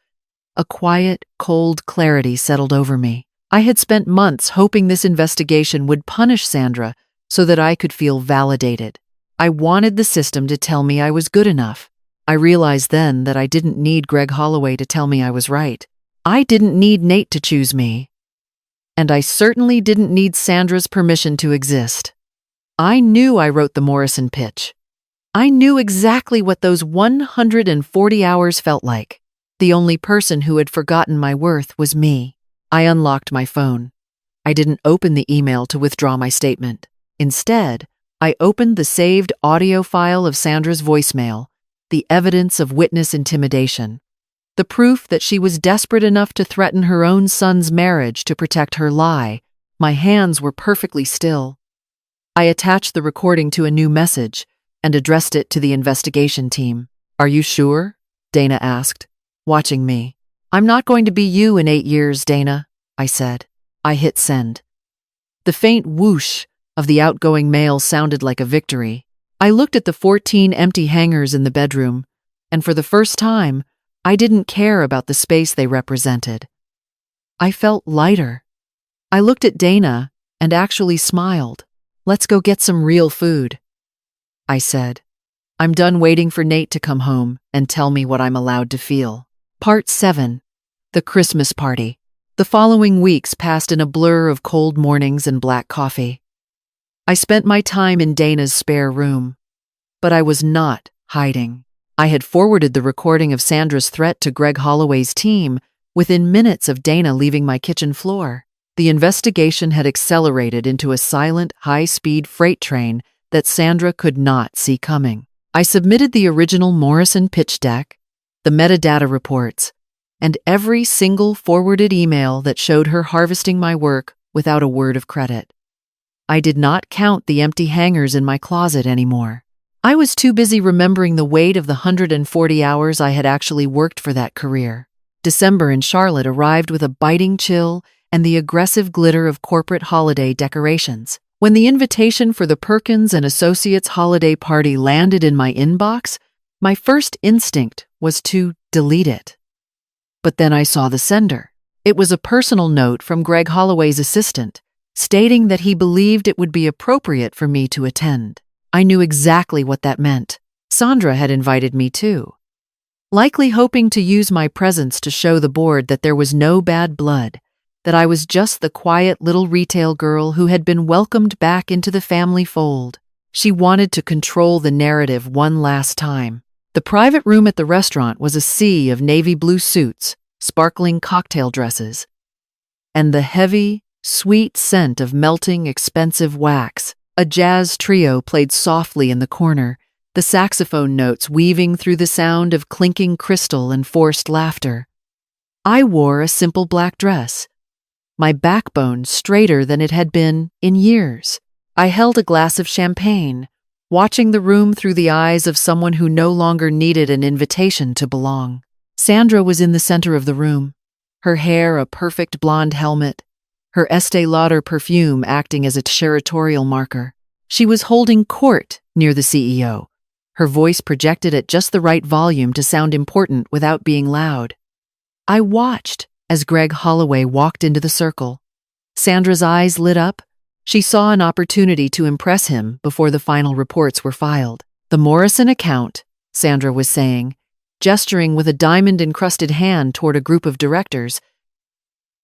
A: a quiet, cold clarity settled over me. I had spent months hoping this investigation would punish Sandra so that I could feel validated. I wanted the system to tell me I was good enough. I realized then that I didn't need Greg Holloway to tell me I was right. I didn't need Nate to choose me. And I certainly didn't need Sandra's permission to exist. I knew I wrote the Morrison pitch. I knew exactly what those 140 hours felt like. The only person who had forgotten my worth was me. I unlocked my phone. I didn't open the email to withdraw my statement. Instead, I opened the saved audio file of Sandra's voicemail, the evidence of witness intimidation, the proof that she was desperate enough to threaten her own son's marriage to protect her lie. My hands were perfectly still. I attached the recording to a new message and addressed it to the investigation team. Are you sure? Dana asked, watching me. I'm not going to be you in 8 years, Dana, I said. I hit send. The faint whoosh of the outgoing mail sounded like a victory. I looked at the 14 empty hangers in the bedroom, and for the first time, I didn't care about the space they represented. I felt lighter. I looked at Dana and actually smiled. Let's go get some real food, I said. I'm done waiting for Nate to come home and tell me what I'm allowed to feel. Part 7. The Christmas Party. The following weeks passed in a blur of cold mornings and black coffee. I spent my time in Dana's spare room. But I was not hiding. I had forwarded the recording of Sandra's threat to Greg Holloway's team within minutes of Dana leaving my kitchen floor. The investigation had accelerated into a silent, high-speed freight train that Sandra could not see coming. I submitted the original Morrison pitch deck, the metadata reports, and every single forwarded email that showed her harvesting my work without a word of credit. I did not count the empty hangers in my closet anymore. I was too busy remembering the weight of the 140 hours I had actually worked for that career. December in Charlotte arrived with a biting chill and the aggressive glitter of corporate holiday decorations. When the invitation for the Perkins and Associates holiday party landed in my inbox, my first instinct was to delete it. But then I saw the sender. It was a personal note from Greg Holloway's assistant, stating that he believed it would be appropriate for me to attend. I knew exactly what that meant. Sandra had invited me too, likely hoping to use my presence to show the board that there was no bad blood, that I was just the quiet little retail girl who had been welcomed back into the family fold. She wanted to control the narrative one last time. The private room at the restaurant was a sea of navy blue suits, sparkling cocktail dresses, and the heavy, sweet scent of melting, expensive wax. A jazz trio played softly in the corner, the saxophone notes weaving through the sound of clinking crystal and forced laughter. I wore a simple black dress, my backbone straighter than it had been in years. I held a glass of champagne, watching the room through the eyes of someone who no longer needed an invitation to belong. Sandra was in the center of the room, her hair a perfect blonde helmet, her Estee Lauder perfume acting as a territorial marker. She was holding court near the CEO, her voice projected at just the right volume to sound important without being loud. I watched as Greg Holloway walked into the circle. Sandra's eyes lit up. She saw an opportunity to impress him before the final reports were filed. The Morrison account, Sandra was saying, gesturing with a diamond-encrusted hand toward a group of directors.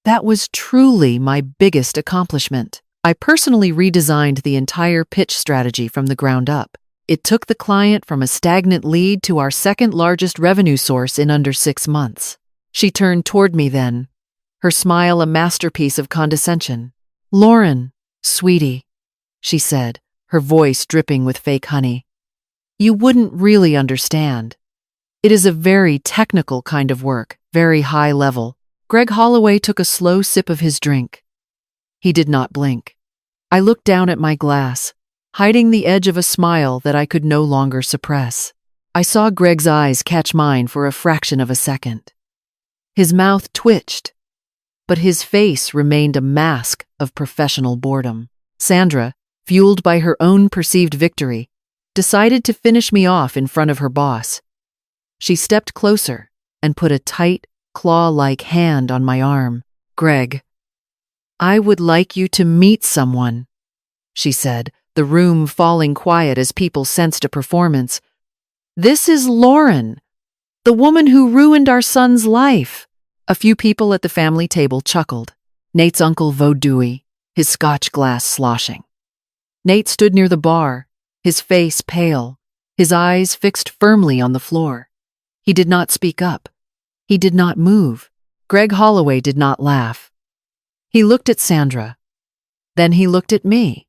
A: That was truly my biggest accomplishment. I personally redesigned the entire pitch strategy from the ground up. It took the client from a stagnant lead to our second-largest revenue source in under 6 months. She turned toward me then, her smile a masterpiece of condescension. "Lauren, sweetie," she said, her voice dripping with fake honey. "You wouldn't really understand. It is a very technical kind of work, very high level." Greg Holloway took a slow sip of his drink. He did not blink. I looked down at my glass, hiding the edge of a smile that I could no longer suppress. I saw Greg's eyes catch mine for a fraction of a second. His mouth twitched, but his face remained a mask of professional boredom. Sandra, fueled by her own perceived victory, decided to finish me off in front of her boss. She stepped closer and put a tight, claw-like hand on my arm. "Greg, I would like you to meet someone," she said, the room falling quiet as people sensed a performance. "This is Lauren, the woman who ruined our son's life." A few people at the family table chuckled. Nate's uncle Vaudoui, his scotch glass sloshing. Nate stood near the bar, his face pale, his eyes fixed firmly on the floor. He did not speak up. He did not move. Greg Holloway did not laugh. He looked at Sandra. Then he looked at me.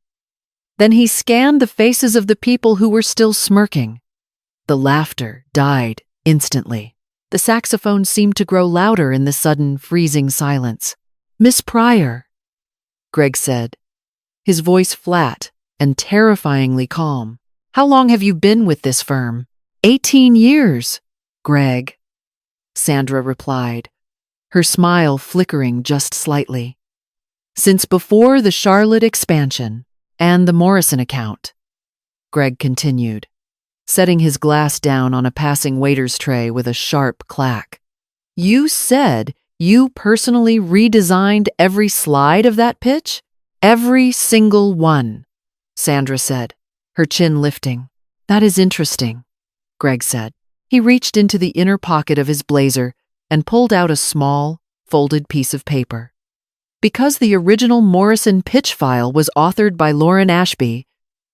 A: Then he scanned the faces of the people who were still smirking. The laughter died instantly. The saxophone seemed to grow louder in the sudden, freezing silence. "Miss Pryor," Greg said, his voice flat and terrifyingly calm. "How long have you been with this firm?" 18 years, Greg," Sandra replied, her smile flickering just slightly. "Since before the Charlotte expansion and the Morrison account," Greg continued, setting his glass down on a passing waiter's tray with a sharp clack. "You said you personally redesigned every slide of that pitch? Every single one," Sandra said, her chin lifting. "That is interesting," Greg said. He reached into the inner pocket of his blazer and pulled out a small, folded piece of paper. Because the original Morrison pitch file was authored by Lauren Ashby,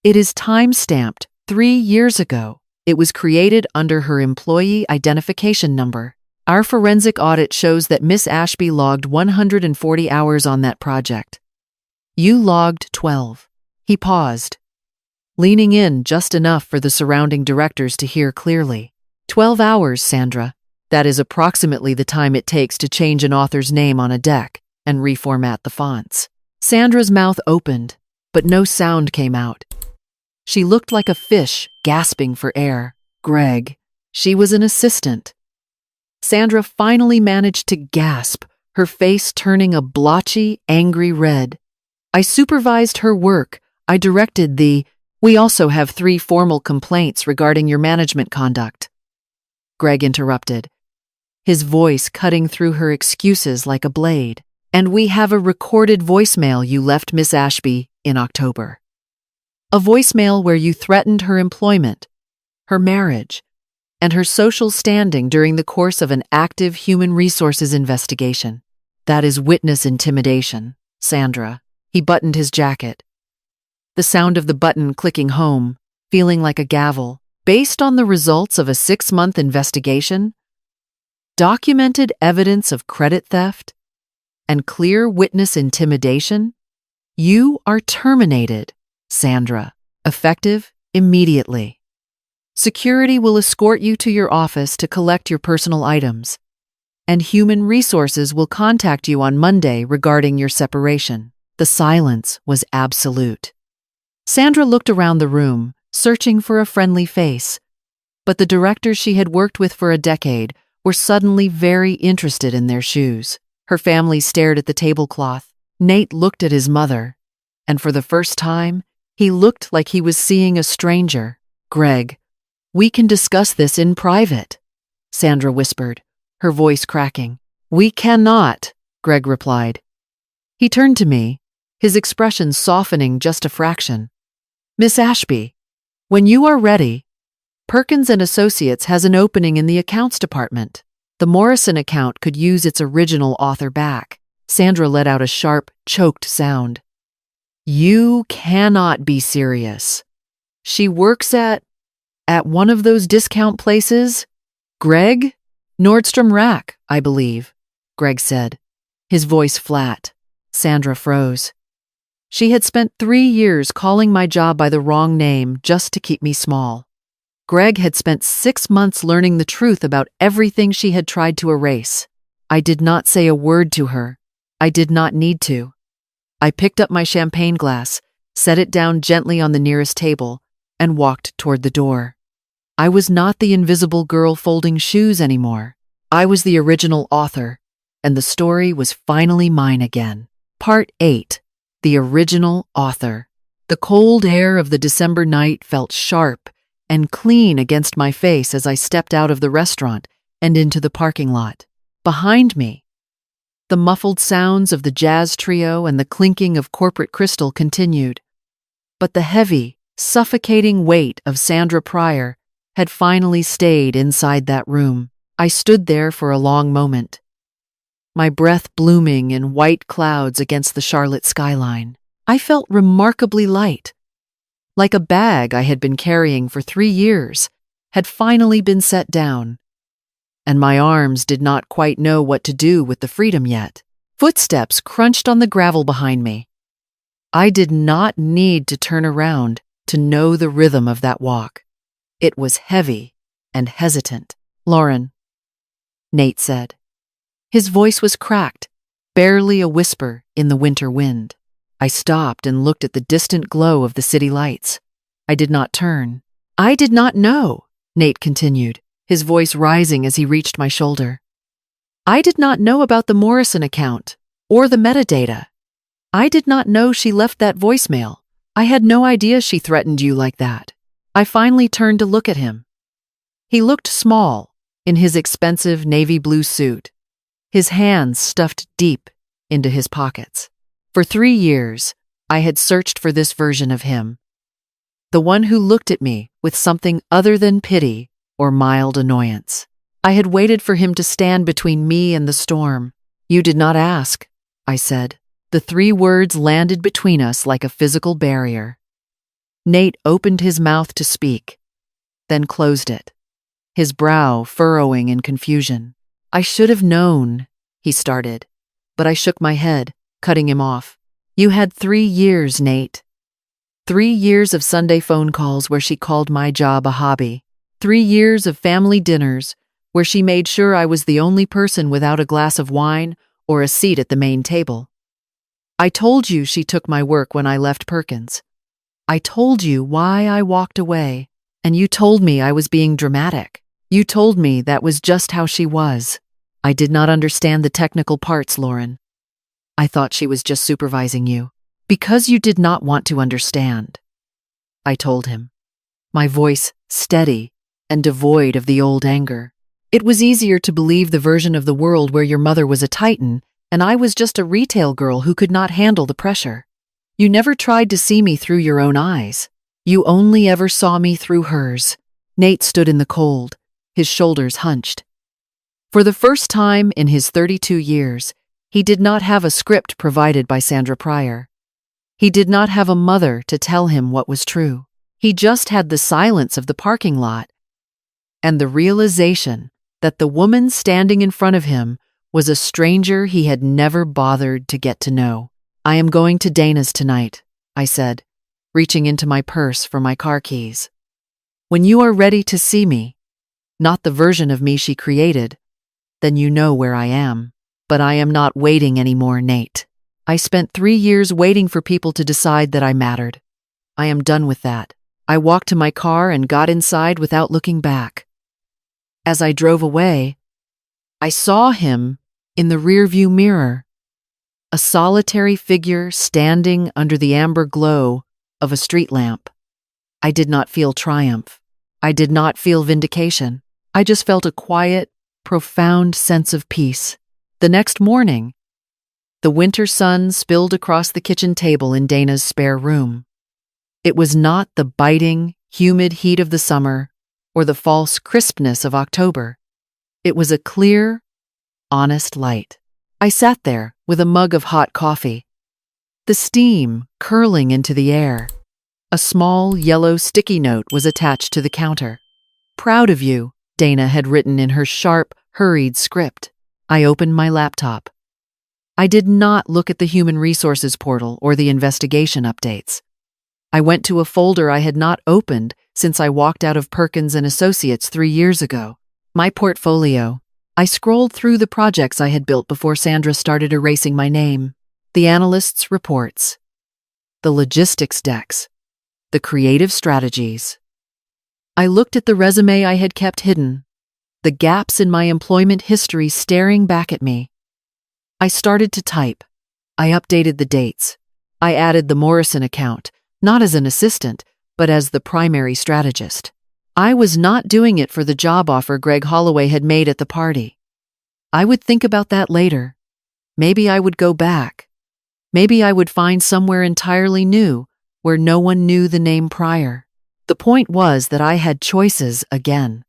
A: it is time-stamped 3 years ago. It was created under her employee identification number. Our forensic audit shows that Miss Ashby logged 140 hours on that project. You logged 12. He paused, leaning in just enough for the surrounding directors to hear clearly. 12 hours, Sandra. That is approximately the time it takes to change an author's name on a deck and reformat the fonts. Sandra's mouth opened, but no sound came out. She looked like a fish gasping for air. "Greg." She was an assistant. Sandra finally managed to gasp, her face turning a blotchy, angry red. "I supervised her work. I directed We also have 3 formal complaints regarding your management conduct," Greg interrupted, his voice cutting through her excuses like a blade. "And we have a recorded voicemail you left Miss Ashby in October. A voicemail where you threatened her employment, her marriage, and her social standing during the course of an active human resources investigation. That is witness intimidation, Sandra." He buttoned his jacket, the sound of the button clicking home, feeling like a gavel. "Based on the results of a 6-month investigation, documented evidence of credit theft, and clear witness intimidation, you are terminated, Sandra, effective immediately. Security will escort you to your office to collect your personal items, and Human Resources will contact you on Monday regarding your separation." The silence was absolute. Sandra looked around the room, searching for a friendly face, but the directors she had worked with for a decade were suddenly very interested in their shoes. Her family stared at the tablecloth, Nate looked at his mother, and for the first time, he looked like he was seeing a stranger. "Greg, we can discuss this in private," Sandra whispered, her voice cracking. "We cannot," Greg replied. He turned to me, his expression softening just a fraction. "Miss Ashby, when you are ready, Perkins and Associates has an opening in the accounts department. The Morrison account could use its original author back." Sandra let out a sharp, choked sound. "You cannot be serious. She works at one of those discount places? Greg? Nordstrom Rack, I believe," Greg said, his voice flat. Sandra froze. She had spent 3 years calling my job by the wrong name just to keep me small. Greg had spent 6 months learning the truth about everything she had tried to erase. I did not say a word to her. I did not need to. I picked up my champagne glass, set it down gently on the nearest table, and walked toward the door. I was not the invisible girl folding shoes anymore. I was the original author, and the story was finally mine again. Part 8. The original author. The cold air of the December night felt sharp and clean against my face as I stepped out of the restaurant and into the parking lot. Behind me, the muffled sounds of the jazz trio and the clinking of corporate crystal continued. But the heavy, suffocating weight of Sandra Pryor had finally stayed inside that room. I stood there for a long moment, my breath blooming in white clouds against the Charlotte skyline. I felt remarkably light, like a bag I had been carrying for 3 years had finally been set down, and my arms did not quite know what to do with the freedom yet. Footsteps crunched on the gravel behind me. I did not need to turn around to know the rhythm of that walk. It was heavy and hesitant. "Lauren," Nate said. His voice was cracked, barely a whisper in the winter wind. I stopped and looked at the distant glow of the city lights. I did not turn. "I did not know," Nate continued, his voice rising as he reached my shoulder. "I did not know about the Morrison account or the metadata. I did not know she left that voicemail. I had no idea she threatened you like that." I finally turned to look at him. He looked small in his expensive navy blue suit, his hands stuffed deep into his pockets. For 3 years, I had searched for this version of him, the one who looked at me with something other than pity or mild annoyance. I had waited for him to stand between me and the storm. "You did not ask," I said. The 3 words landed between us like a physical barrier. Nate opened his mouth to speak, then closed it, his brow furrowing in confusion. "I should have known," he started, but I shook my head, cutting him off. "You had 3 years, Nate. 3 years of Sunday phone calls where she called my job a hobby. 3 years of family dinners where she made sure I was the only person without a glass of wine or a seat at the main table. I told you she took my work when I left Perkins. I told you why I walked away, and you told me I was being dramatic. You told me that was just how she was. I did not understand the technical parts, Lauren. I thought she was just supervising you. Because you did not want to understand," I told him, my voice steady and devoid of the old anger. "It was easier to believe the version of the world where your mother was a titan and I was just a retail girl who could not handle the pressure. You never tried to see me through your own eyes. You only ever saw me through hers." Nate stood in the cold, his shoulders hunched. For the first time in his 32 years, he did not have a script provided by Sandra Pryor. He did not have a mother to tell him what was true. He just had the silence of the parking lot and the realization that the woman standing in front of him was a stranger he had never bothered to get to know. "I am going to Dana's tonight," I said, reaching into my purse for my car keys. "When you are ready to see me, not the version of me she created, then you know where I am. But I am not waiting anymore, Nate. I spent 3 years waiting for people to decide that I mattered. I am done with that." I walked to my car and got inside without looking back. As I drove away, I saw him in the rearview mirror, a solitary figure standing under the amber glow of a street lamp. I did not feel triumph. I did not feel vindication. I just felt a quiet, profound sense of peace. The next morning, the winter sun spilled across the kitchen table in Dana's spare room. It was not the biting, humid heat of the summer or the false crispness of October. It was a clear, honest light. I sat there with a mug of hot coffee, the steam curling into the air. A small, yellow sticky note was attached to the counter. "Proud of you," Dana had written in her sharp, hurried script. I opened my laptop. I did not look at the human resources portal or the investigation updates. I went to a folder I had not opened since I walked out of Perkins and Associates 3 years ago. My portfolio. I scrolled through the projects I had built before Sandra started erasing my name. The analysts' reports. The logistics decks. The creative strategies. I looked at the resume I had kept hidden, the gaps in my employment history staring back at me. I started to type. I updated the dates. I added the Morrison account, not as an assistant, but as the primary strategist. I was not doing it for the job offer Greg Holloway had made at the party. I would think about that later. Maybe I would go back. Maybe I would find somewhere entirely new, where no one knew the name prior. The point was that I had choices again.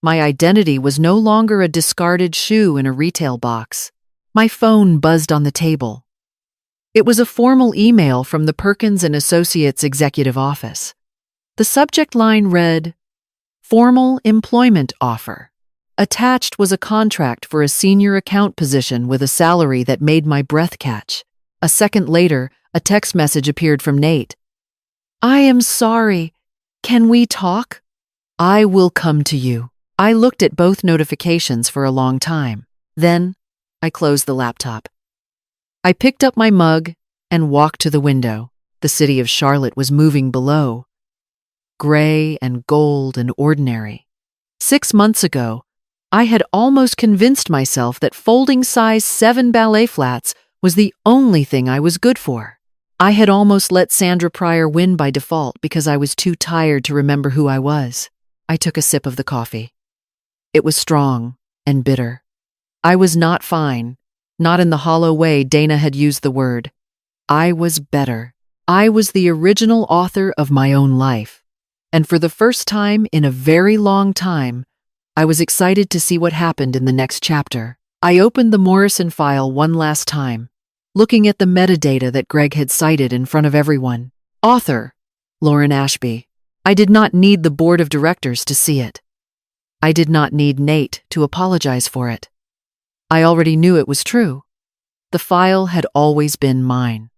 A: My identity was no longer a discarded shoe in a retail box. My phone buzzed on the table. It was a formal email from the Perkins and Associates executive office. The subject line read, "Formal employment offer." Attached was a contract for a senior account position with a salary that made my breath catch. A second later, a text message appeared from Nate. "I am sorry. Can we talk? I will come to you." I looked at both notifications for a long time. Then, I closed the laptop. I picked up my mug and walked to the window. The city of Charlotte was moving below. Gray and gold and ordinary. 6 months ago, I had almost convinced myself that folding size 7 ballet flats was the only thing I was good for. I had almost let Sandra Pryor win by default because I was too tired to remember who I was. I took a sip of the coffee. It was strong and bitter. I was not fine, not in the hollow way Dana had used the word. I was better. I was the original author of my own life. And for the first time in a very long time, I was excited to see what happened in the next chapter. I opened the Morrison file one last time, looking at the metadata that Greg had cited in front of everyone. Author, Lauren Ashby. I did not need the board of directors to see it. I did not need Nate to apologize for it. I already knew it was true. The file had always been mine.